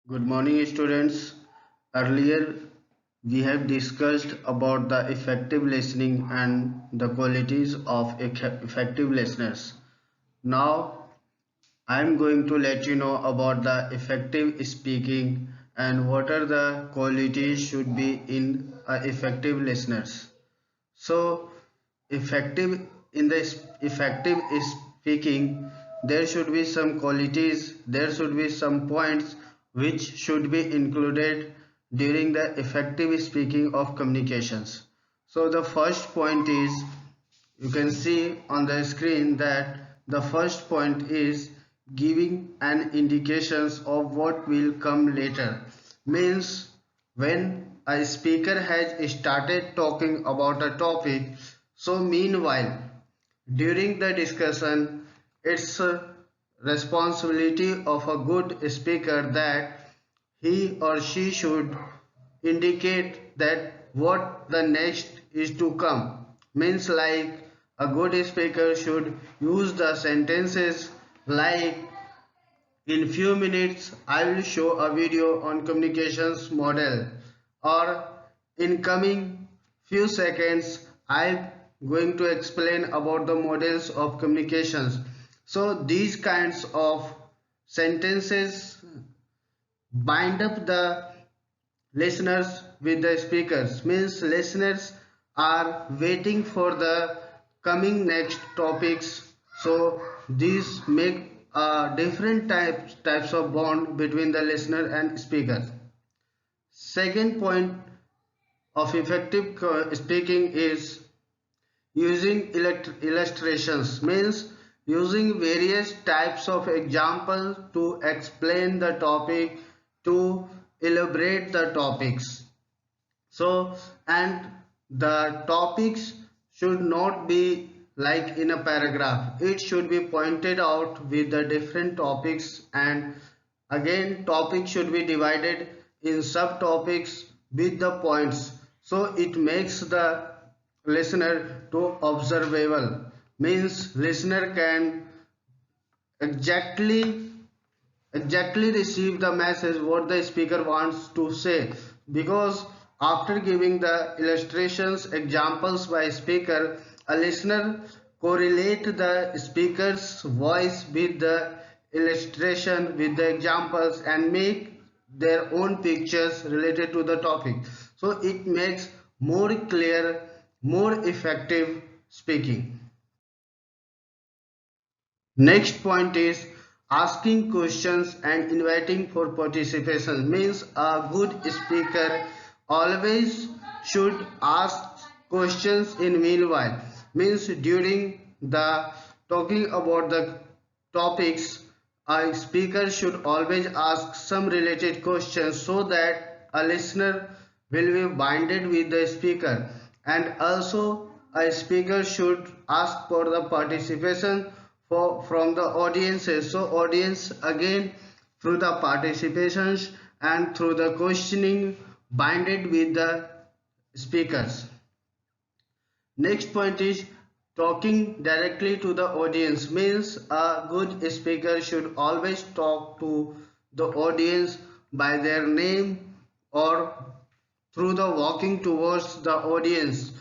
Good morning, students. Earlier, we have discussed about the effective listening and the qualities of effective listeners. Now, I am going to let you know about the effective speaking and what are the qualities should be in effective listeners. So, effective in the effective speaking, there should be some qualities, there should be some points which should be included during the effective speaking of communications. So, the first point is you can see on the screen that the first point is giving an indications of what will come later. Means when a speaker has started talking about a topic, so meanwhile during the discussion it's a responsibility of a good speaker that he or she should indicate that what the next is to come. Means like a good speaker should use the sentences like in few minutes I will show a video on communications model, or in coming few seconds I'm going to explain about the models of communications. So these kinds of sentences bind up the listeners with the speakers, means listeners are waiting for the coming next topics. So these make different types of bond between the listener and speaker. Second point of effective speaking is using illustrations, means using various types of example to explain the topic, to elaborate the topics. So, and the topics should not be like in a paragraph, it should be pointed out with the different topics, and again topic should be divided in subtopics with the points, so it makes the listener to observable, means listener can exactly receive the message what the speaker wants to say, because after giving the illustrations examples by speaker, a listener correlate the speaker's voice with the illustration with the examples and make their own pictures related to the topic, so it makes more clear, more effective speaking. Next point is asking questions and inviting for participation, means a good speaker always should ask questions in meanwhile, means during the talking about the topics a speaker should always ask some related questions so that a listener will be binded with the speaker, and also a speaker should ask for the participation from the audiences, so audience again through the participations and through the questioning binded with the speakers. Next point is talking directly to the audience, means a good speaker should always talk to the audience by their name, or through the walking towards the audience,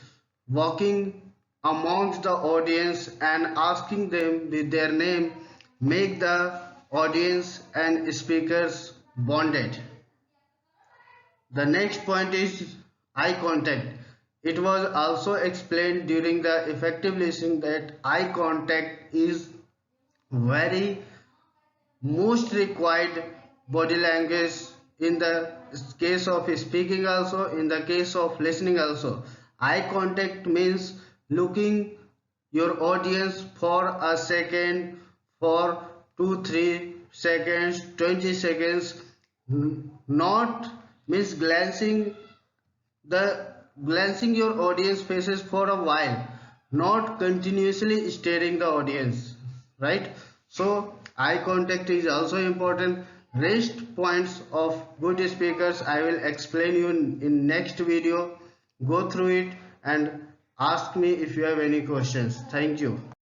walking amongst the audience and asking them with their name, make the audience and speakers bonded. The next point is eye contact. It was also explained during the effective listening that eye contact is very most required body language in the case of speaking, also in the case of listening also. Eye contact means looking your audience for a second, for 2 3 seconds, 20 seconds, not means the glancing your audience faces for a while, not continuously staring the audience, right? So eye contact is also important. Rest points of good speakers I will explain you in next video. Go through it and ask me if you have any questions. Thank you.